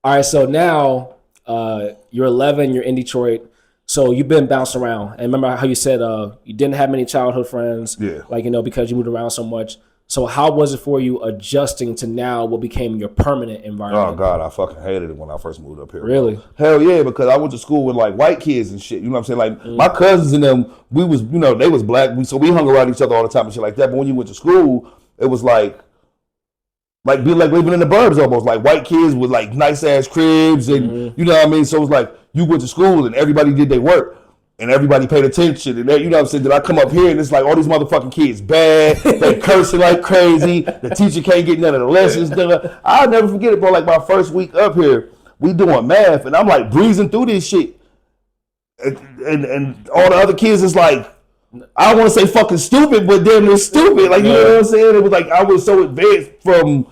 All right, so now you're 11, you're in Detroit. So you've been bouncing around. And remember how you said you didn't have many childhood friends, Yeah. like, because you moved around so much. So how was it for you adjusting to now what became your permanent Oh environment? God, I fucking hated it when I first moved up here. Really? Bro. Hell yeah, because I went to school with like white kids and shit. You know what I'm saying? Like my cousins and them, we was, they was black, so we hung around each other all the time and shit like that. But when you went to school, it was like being like living in the burbs almost, like white kids with like nice ass cribs and you know what I mean. So it was like you went to school and everybody did their work. And everybody paid attention, and you know what I'm saying? Did I come up here and it's like all these motherfucking kids bad, they cursing like crazy, the teacher can't get none of the lessons done. I'll never forget it, bro. Like my first week up here, we doing math, and I'm like breezing through this shit. And all the other kids is like, I don't want to say fucking stupid, but damn they're stupid. Like, you know what I'm saying? It was like I was so advanced from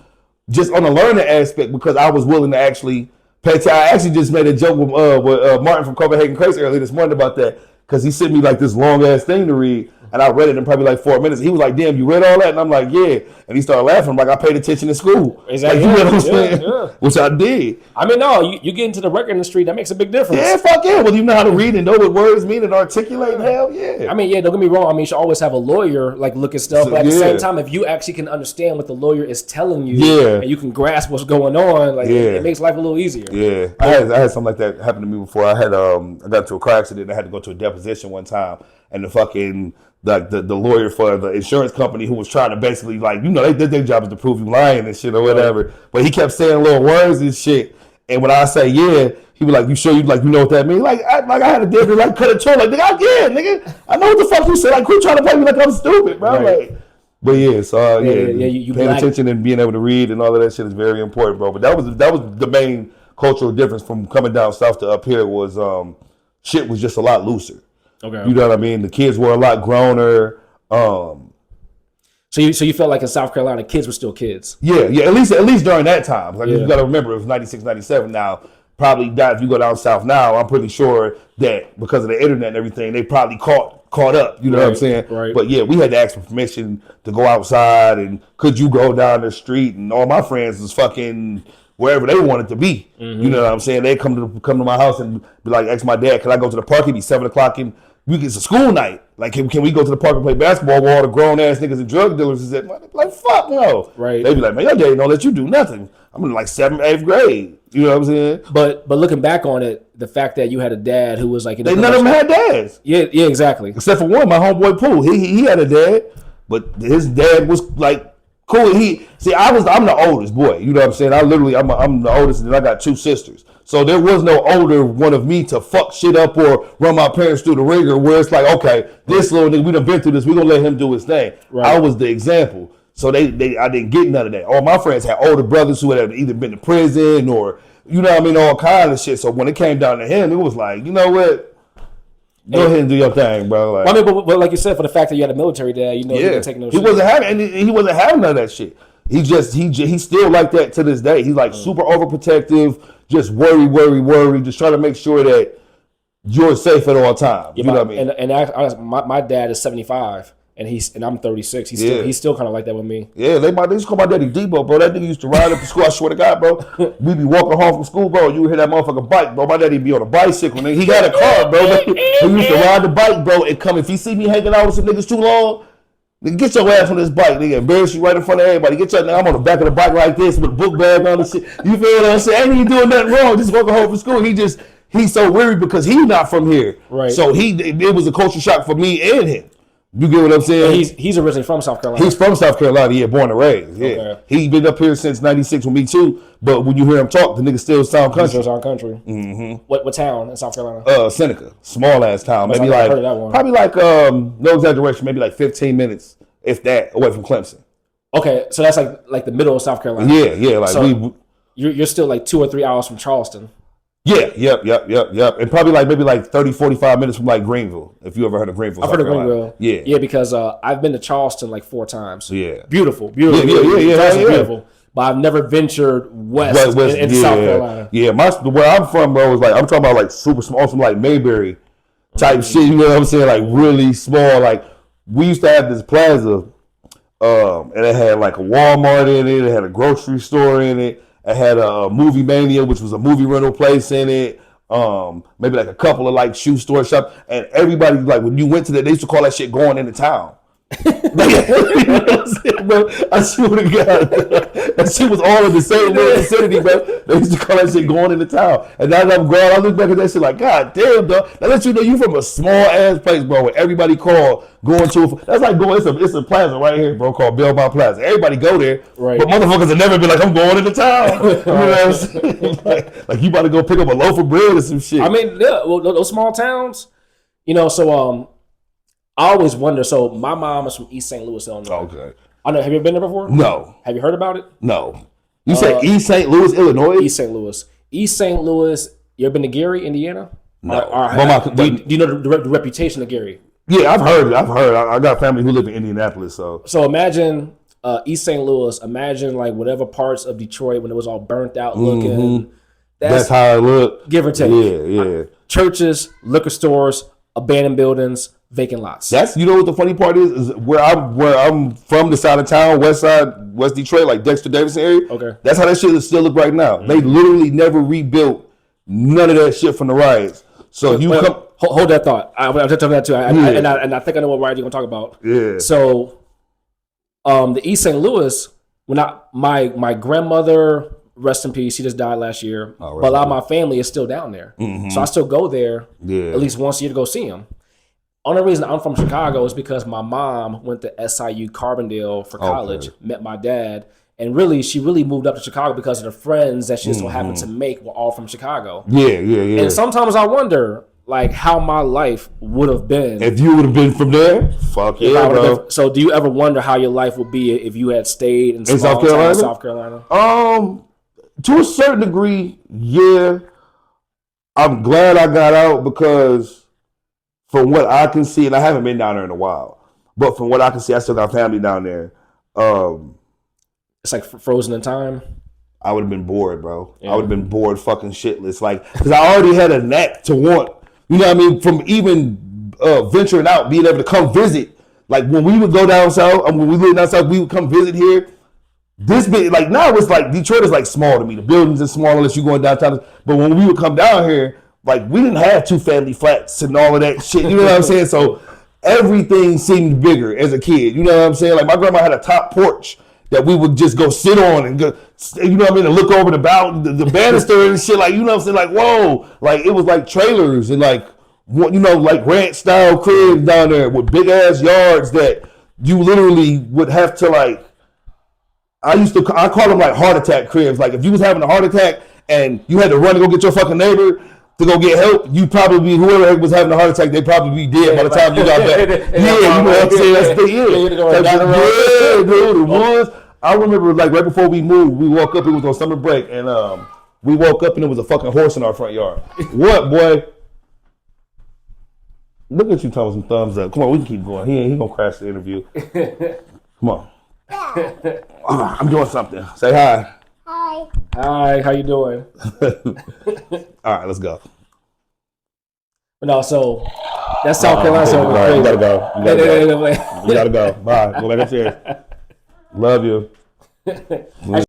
just on the learning aspect because I was willing to actually I actually just made a joke with Martin from Copenhagen Crazy earlier this morning about that because he sent me like this long ass thing to read and I read it in probably like 4 minutes. He was like, "Damn, you read all that?" And I'm like, "Yeah." And he started laughing. I'm like, "I paid attention in school." Exactly. Like, you know what I'm saying? Yeah. Which I did. I mean, no, you get into the record industry, that makes a big difference. Yeah, fuck yeah. Well, you know how to read and know what words mean and articulate. Hell yeah. I mean, yeah, don't get me wrong. I mean, you should always have a lawyer like look at stuff, So, but at the yeah. same time, if you actually can understand what the lawyer is telling you, Yeah. and you can grasp what's going on, like Yeah. it makes life a little easier. Yeah, I had something like that happen to me before. I got into a car accident. I had to go to a deposition one time, and the fucking the lawyer for the insurance company who was trying to basically like they did their job is to prove you lying and shit or whatever. But he kept saying little words and shit. And when I say yeah, he was like, "You sure you know what that means?" Like I had to damn near like cut a toe. Like nigga, I know what the fuck you said. Like quit trying to play me like I'm stupid, bro. Right. Like. But yeah, so you paying attention and being able to read and all of that shit is very important, bro. But that was the main cultural difference from coming down south to up here was shit was just a lot looser. Okay. You know what I mean? The kids were a lot growner. So you felt like in South Carolina, kids were still kids. Yeah. At least during that time. Like you got to remember, it was 96, 97. Now probably if you go down south now, I'm pretty sure that because of the internet and everything, they probably caught up. You know what I'm saying? Right. But yeah, we had to ask for permission to go outside, and could you go down the street? And all my friends was fucking wherever they wanted to be. You know what I'm saying? They come to my house and be like, ask my dad, can I go to the park? It'd be 7:00 and it's a school night. Like, can we go to the park and play basketball where all the grown ass niggas and drug dealers is at? Like, fuck no. Right. They be like, man, your daddy don't let you do nothing. I'm in like 7th, 8th grade. You know what I'm saying? But looking back on it, the fact that you had a dad who was like, None of them had dads. Yeah, exactly. Except for one, my homeboy Pooh. He had a dad, but his dad was like cool. I'm the oldest boy. You know what I'm saying? I'm the oldest, and I got 2 sisters. So there was no older one of me to fuck shit up or run my parents through the ringer where it's like, okay, this little nigga, we done been through this, we gonna let him do his thing. Right. I was the example. So I didn't get none of that. All my friends had older brothers who had either been to prison or, you know what I mean, all kind of shit. So when it came down to him, it was like, you know what? Go ahead and do your thing, bro. Like, I mean, but like you said, for the fact that you had a military dad, you didn't take no shit. He wasn't having none of that shit. He's still like that to this day. He's like super overprotective, just worry, just trying to make sure that you're safe at all times. Yeah, you know what I mean? And my dad is 75. And I'm 36. He's still kind of like that with me. Yeah, they used to call my daddy Debo, bro. That nigga used to ride up to school. I swear to God, bro. We be walking home from school, bro. You would hear that motherfucking bike, bro. My daddy be on a bicycle. Nigga. He got a car, bro. He used to ride the bike, bro, and come. If he see me hanging out with some niggas too long, nigga, get your ass on this bike, nigga. Embarrass you right in front of everybody. I'm on the back of the bike like this with a book bag on and shit. You feel what I'm saying? Ain't even doing nothing wrong. Just walking home from school. He's so weary because he's not from here. Right. So it was a culture shock for me and him. You get what I'm saying? He's originally from South Carolina. He's from South Carolina, yeah, born and raised. Yeah. Okay. He's been up here since 96 with me too. But when you hear him talk, the nigga still sound country. Still sound country. Mm-hmm. What town in South Carolina? Seneca. Small ass town. Maybe like probably like no exaggeration, maybe like 15 minutes, if that, away from Clemson. Okay, so that's like the middle of South Carolina. Yeah, like so you're still like 2 or 3 hours from Charleston. Yeah, yep. And probably maybe 30, 45 minutes from like Greenville, if you ever heard of Greenville. I've heard of Greenville. Yeah. Yeah, because I've been to Charleston like 4 times. Yeah. Beautiful. Yeah. Beautiful. But I've never ventured west in South Carolina. Yeah, where I'm from, bro, is like, I'm talking about like super small, some like Mayberry type shit, you know what I'm saying? Like really small. Like we used to have this plaza, and it had like a Walmart in it, it had a grocery store in it. It had a Movie Mania, which was a movie rental place in it. Maybe like a couple of like shoe store shop, and everybody like when you went to that, they used to call that shit going into town. Like, you know what I'm saying, bro? I swear to God, that shit was all in the same little vicinity, bro. They used to call that shit going into town. And now that I'm grown, I look back at that shit like, God damn, dog. That lets you know you from a small ass place, bro, where everybody called going to. That's like going. It's a plaza right here, bro, called Belmont Plaza. Everybody go there, Right. but motherfuckers have never been like, I'm going into town. You know what I'm saying? Like you about to go pick up a loaf of bread or some shit. I mean, yeah, well, those small towns, you know. So I always wonder. So my mom is from East St. Louis, Illinois. Okay. I know. Have you ever been there before? No. Have you heard about it? No. You said East St. Louis, Illinois? East St. Louis. East St. Louis. You ever been to Gary, Indiana? No. Do you know the reputation of Gary? Yeah, I've heard. I got family who live in Indianapolis, so. So imagine East St. Louis. Imagine like whatever parts of Detroit when it was all burnt out looking. Mm-hmm. That's how it looked. Give or take. Yeah. Churches, liquor stores, abandoned buildings, vacant lots. That's, you know what the funny part is where I'm from, the side of town, west side, West Detroit, like Dexter Davidson area. Okay. That's how that shit is still look right now. They literally never rebuilt none of that shit from the riots. So you come. Hold that thought. I was just talking that too. And I think I know what riot you're gonna talk about. Yeah. So, the East St. Louis, my grandmother, rest in peace, she just died last year. But a lot of my family is still down there, so I still go there at least once a year to go see them. Only reason I'm from Chicago is because my mom went to SIU Carbondale for college, met my dad, and she really moved up to Chicago because of the friends that she so happened to make were all from Chicago. Yeah. And sometimes I wonder, like, how my life would have been if you would have been from there. Fuck yeah, bro. So do you ever wonder how your life would be if you had stayed in South Carolina? South Carolina? To a certain degree, yeah. I'm glad I got out because from what I can see, and I haven't been down there in a while, but from what I can see, I still got family down there. It's like frozen in time. I would have been bored, bro. Yeah. I would have been bored fucking shitless. Like, because I already had a knack to want, you know what I mean, from even venturing out, being able to come visit. Like, when we would go down south, when we lived down south, we would come visit here. This big, like, now it's like, Detroit is like small to me. The buildings are small unless you're going downtown. But when we would come down here, like, we didn't have 2 family flats and all of that shit. You know what I'm saying? So everything seemed bigger as a kid. You know what I'm saying? Like, my grandma had a top porch that we would just go sit on and go, you know what I mean, and look over the banister and shit. Like, you know what I'm saying? Like, whoa. Like, it was like trailers and like, you know, like ranch style cribs down there with big ass yards that you literally would have to like, I call them like heart attack cribs. Like, if you was having a heart attack and you had to run to go get your fucking neighbor to go get help, you probably, whoever was having a heart attack, they'd probably be dead by the time you got back. Yeah, you know what I'm saying? That's the yeah, dude, it was. I remember like right before we moved, we woke up, it was on summer break, and we woke up and there was a fucking horse in our front yard. What, boy? Look at you throwing some thumbs up. Come on, we can keep going. He gonna crash the interview. Come on. I'm doing something. Say hi. Hi. Hi, how you doing? All right, let's go. No, so that's South Carolina. So you gotta go. You gotta go. Bye. Go back upstairs. Love you.